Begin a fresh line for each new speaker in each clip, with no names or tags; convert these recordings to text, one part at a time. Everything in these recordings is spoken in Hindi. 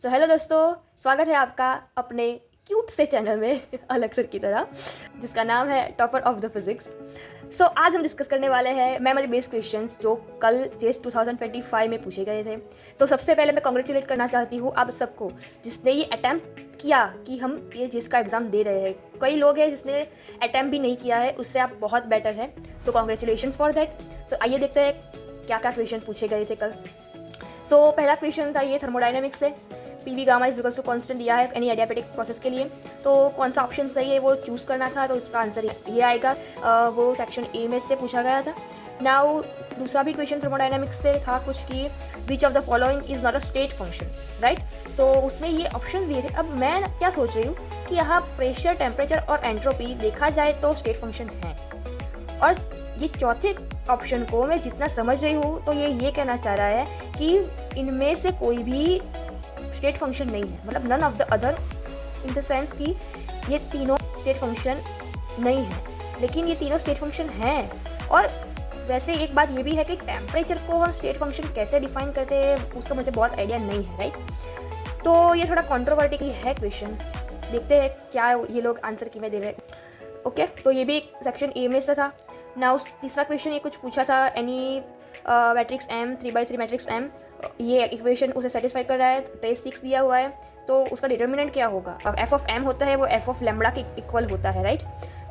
हेलो दोस्तों, स्वागत है आपका अपने क्यूट से चैनल में अलग सर की तरह, जिसका नाम है टॉपर ऑफ द फिजिक्स। आज हम डिस्कस करने वाले हैं मेमोरी बेस्ड क्वेश्चंस जो कल जेस 2025 में पूछे गए थे। सबसे पहले मैं कॉन्ग्रेचुलेट करना चाहती हूँ आप सबको जिसने ये अटैम्प्ट किया कि हम ये जिस का एग्ज़ाम दे रहे हैं। कई लोग हैं जिसने अटैम्प्ट भी नहीं किया है, उससे आप बहुत बेटर हैं। Congratulation for that. आइए देखते हैं क्या क्या क्वेश्चन पूछे गए थे कल। पहला क्वेश्चन था ये थर्मोडाइनमिक्स से। P gamma is because to constant दिया है एनी एडियाबेटिक प्रोसेस के लिए, तो कौन सा ऑप्शन सही है वो चूज़ करना था। तो इसका आंसर ये आएगा, वो सेक्शन ए में से पूछा गया था। नाउ दूसरा भी क्वेश्चन थर्मोडाइनमिक्स से था कुछ कि which of the following is not a state function, right. उसमें ये ऑप्शन दिए थे। अब मैं क्या सोच रही हूँ कि यहाँ प्रेशर, टेम्परेचर और एंट्रोपी देखा जाए तो स्टेट फंक्शन है, और ये चौथे ऑप्शन को मैं जितना समझ रही हूँ तो ये कहना चाह रहा है कि इनमें से कोई भी स्टेट फंक्शन नहीं है, मतलब none of the other, in the sense कि ये तीनों स्टेट फंक्शन नहीं है, लेकिन ये तीनों स्टेट फंक्शन हैं। और वैसे एक बात ये भी है कि टेम्परेचर को हम स्टेट फंक्शन कैसे डिफाइन करते हैं उसका मुझे बहुत आइडिया नहीं है, राइट। तो ये थोड़ा कॉन्ट्रोवर्टिकली है क्वेश्चन, देखते हैं क्या ये लोग आंसर किमें दे रहे हैं। ओके, तो ये भी सेक्शन ए में से था। ना तीसरा क्वेश्चन ये कुछ पूछा था, any matrix M 3x3 matrix M, ये इक्वेशन उसे सेटिस्फाई कर रहा है, ट्रेस 6 दिया हुआ है, तो उसका डिटर्मिनेंट क्या होगा। अब एफ ऑफ एम होता है वो एफ ऑफ लैम्बडा के इक्वल होता है, राइट।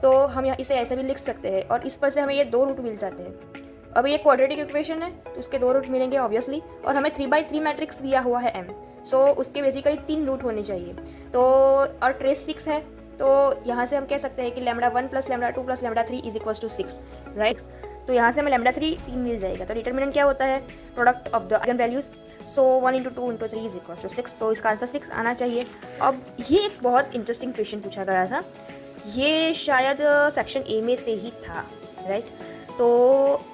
तो हम यहाँ इसे ऐसे भी लिख सकते हैं, और इस पर से हमें ये दो रूट मिल जाते हैं। अब ये क्वाड्रेटिक इक्वेशन है तो उसके दो रूट मिलेंगे ऑब्वियसली, और हमें 3x3 मैट्रिक्स दिया हुआ है एम, उसके बेसिकली 3 रूट होने चाहिए। और ट्रेस 6 है, तो यहाँ से हम कह सकते हैं कि lambda 1 plus lambda 2 plus lambda 3 is equal to 6, right. तो यहाँ से हमें लैम्बडा 3 मिल जाएगा। तो डिटर्मिनेंट क्या होता है, product of the eigen values. 1 × 2 × 3 is equal to 6, तो इसका आंसर 6 आना चाहिए। अब ये एक बहुत इंटरेस्टिंग क्वेश्चन पूछा गया था, ये शायद सेक्शन ए में से ही था, राइट। तो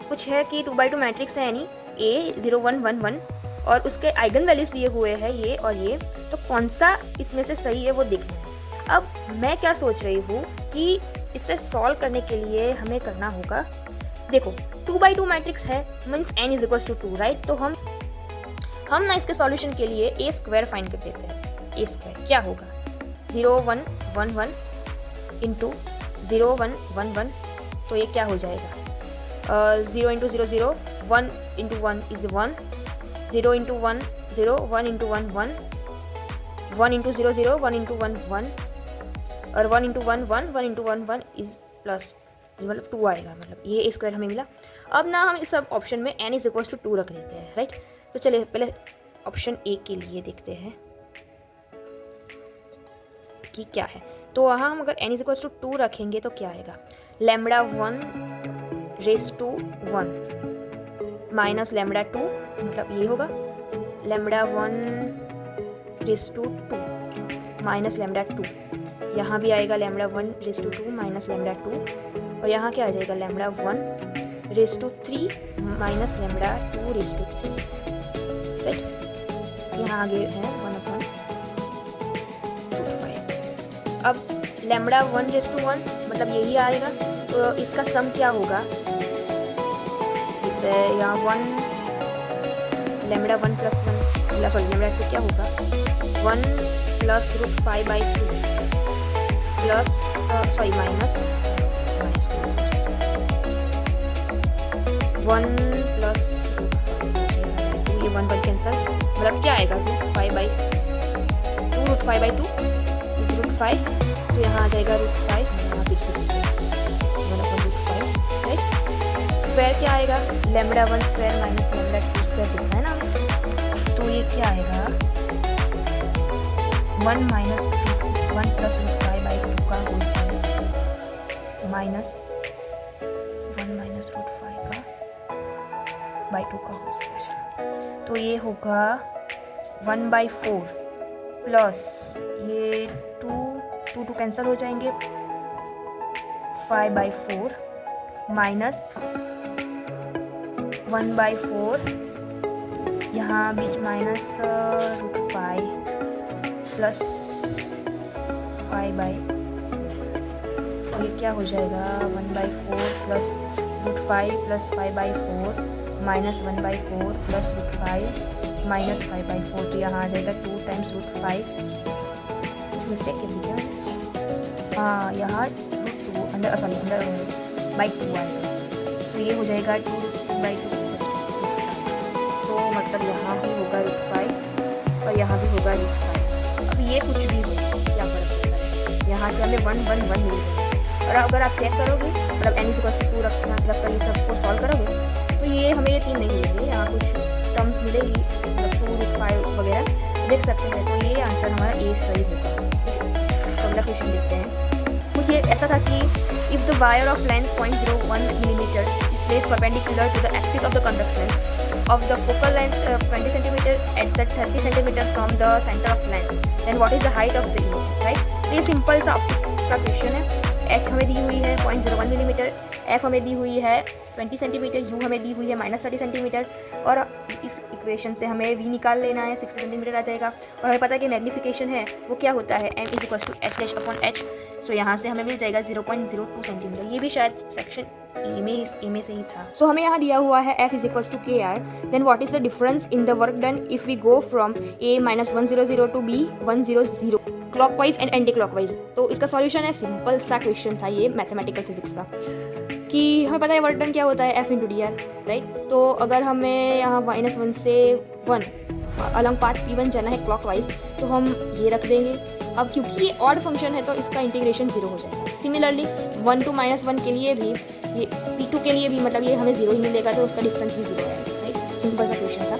कुछ है कि 2x2 मैट्रिक्स है यानी A 0 1 1 1, और उसके आइगन वैल्यूज दिए हुए हैं ये और ये, तो कौन सा इसमें से सही है वो देखना है। अब मैं क्या सोच रही हूँ कि इसे सॉल्व करने के लिए हमें करना होगा, देखो 2x2 मैट्रिक्स है means n is equal to 2, right. तो हम ना इसके सॉल्यूशन के लिए a स्क्वायर फाइंड कर देते हैं। a स्क्वायर क्या होगा, 0 1 1 1 इंटू 0 1 1 1, तो ये क्या हो जाएगा, 0 into 0 0, 1 into 1 is 1, 0 into 1 0, 1 into 1 1, 1 into 0 0, 1 into 1 1, और 1 इंटू 1 1, 1 इंटू 1 1 इज प्लस, मतलब 2 आएगा, मतलब ये स्क्वायर हमें मिला। अब ना हम इस सब ऑप्शन में n इज इक्वल टू 2 रख लेते हैं, राइट। तो चलिए पहले ऑप्शन ए के लिए देखते हैं कि क्या है। तो वहाँ हम अगर n इज इक्वल टू 2 रखेंगे तो क्या आएगा, lambda 1 raise to 1 minus lambda 2, मतलब ये होगा lambda 1 raise to 2 minus lambda 2, यहाँ भी आएगा lambda 1 raise to 2 minus lambda 2, और यहाँ क्या आ जाएगा lambda 1 raise to 3 minus lambda 2 raise to 3, right. यहाँ आगे है 1/5। अब लैम्बडा 1 रेस टू 1 मतलब यही आएगा, तो इसका सम क्या होगा, यहाँ 1 लैम्बडा 1 प्लस 1, सॉरी लैम्बडा 2 क्या होगा, 1 plus √5/2 plus sorry minus 1 plus ये 1 पर कैंसर, मतलब क्या आएगा √5/2 इज √5, तो यहाँ आ जाएगा √5, यहाँ फिर से 1/√5, राइट। स्क्वायर क्या आएगा, lambda 1 square minus lambda 2 square दिखता है ना, तो ये क्या आएगा 1 माइनस 1 प्लस √5/2 का होल स्क्वायर माइनस 1 माइनस √5 का /2 का होल स्क्वायर, तो ये होगा 1/4 प्लस ये 2 कैंसिल हो जाएंगे, 5/4 माइनस 1/4, यहाँ बीच माइनस √5 प्लस 5/, तो ये क्या हो जाएगा 1/4 प्लस √5 प्लस 5/4 माइनस 1/4 प्लस √5 -5/4, तो यहाँ आ जाएगा 2 टाइम्स √5। कुछ मिस्टेक कर दी क्या मैंने? हाँ, यहाँ √2 अंडर बाई 2 आएगा, तो ये हो जाएगा 2/2। सो मतलब यहाँ भी होगा √5 और यहाँ भी होगा √5। अब ये कुछ भी हो क्या फर्क पड़ता है, यहाँ से हमें 1 1 1 मिल गया। और अगर आप चेक करोगे मतलब n = 2 रखकर ये सबको सॉल्व करोगे तो ये हमें ये 3 नहीं मिलेंगे, यहाँ कुछ टर्म्स मिलेगी मतलब 2 √5 वगैरह देख सकते हैं। तो ये आंसर हमारा ए सही होगा। तो अगला क्वेश्चन देखते हैं। कुछ ये ऐसा था कि if the wire of length 0.01 millimetre is placed perpendicular to the axis of the convex lens of the focal length 20 cm at the 30 cm from the center of lens, then what is the height of the image, right? तो ये सिंपल सा ऑप्टिक्स का क्वेश्चन है। h हमें दी हुई है 0.01 मिलीमीटर, f हमें दी हुई है 20 सेंटीमीटर, u हमें दी हुई है -30 सेंटीमीटर, और इस इक्वेशन से हमें v निकाल लेना है, 60 सेंटीमीटर आ जाएगा। और हमें पता है कि मैग्नीफिकेशन है वो क्या होता है, m = h'/h। सो यहाँ से हमें मिल जाएगा 0.02 सेंटीमीटर। ये भी शायद सेक्शन ए में से ही था। सो हमें यहाँ दिया हुआ है f = kr, then what is the difference in the work done if we go from a -100 to b 100 clockwise and anti clockwise. तो इसका सॉल्यूशन है, सिंपल सा क्वेश्चन था ये मैथमेटिकल फिजिक्स का, कि हमें पता है वर्क डन क्या होता है, f × dr, राइट। तो अगर हमें यहाँ -1 से 1 अलॉन्ग पाथ p1 जाना है क्लॉकवाइज, तो हम ये रख देंगे। अब क्योंकि ये ऑड फंक्शन है तो इसका इंटीग्रेशन 0 हो जाएगा। सिमिलरली 1 to -1 के लिए भी, ये p2 के लिए भी मतलब ये हमें 0 ही मिलेगा, तो उसका डिफरेंस भी 0 आएगा, राइट। सिंपल सा क्वेश्चन था।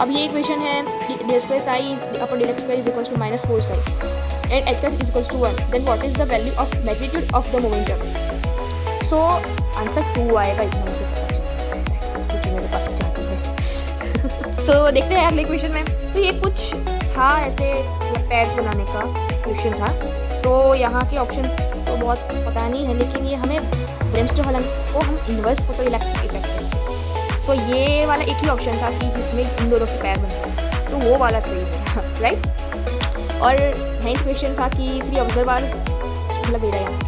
अब ये इक्वेशन है d2 = -4 and h = 1, then what is the value of magnitude of the momentum. So answer 2 आएगा, इतना मुझे पता चला क्योंकि मेरे पास चाकू है। सो देखते हैं अगले क्वेश्चन में। तो ये कुछ था ऐसे पैड्स बनाने का क्वेश्चन था। तो यहाँ के ऑप्शन तो बहुत पता नहीं है, लेकिन ये हमें ब्रेमस्टोम को हम इन्वर्स फोटोइलेक्ट्रिक इफेक्ट करेंगे। सो ये वाला एक ही ऑप्शन था कि जिसमें इन दोनों के पैर बनते हैं, तो वो वाला सही होगा, राइट। और नेक्स्ट क्वेश्चन था कि 3 ऑब्जर्वर्स मतलब मेरा यहाँ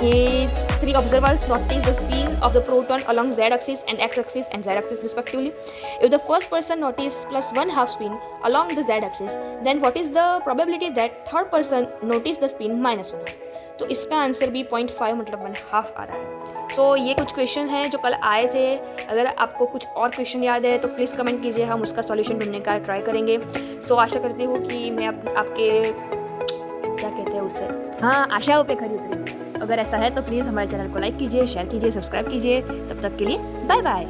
कि 3 observers notice the spin of the proton along z-axis and x-axis and z-axis respectively. If the first person noticed +1/2 spin along the z-axis, then what is the probability that third person noticed the spin -1/2? तो इसका आंसर भी 0.5 मतलब 1/2 आ रहा है। सो ये कुछ क्वेश्चन हैं जो कल आए थे। अगर आपको कुछ और क्वेश्चन याद है तो प्लीज़ कमेंट कीजिए, हम उसका सॉल्यूशन ढूंढने का ट्राई करेंगे। सो आशा करती हूँ कि मैं आपके क्या कहते हैं उससे, हाँ, आशाओं पे खरी उतरी। अगर ऐसा है तो प्लीज़ हमारे चैनल को लाइक कीजिए, शेयर कीजिए, सब्सक्राइब कीजिए। तब तक के लिए बाय बाय।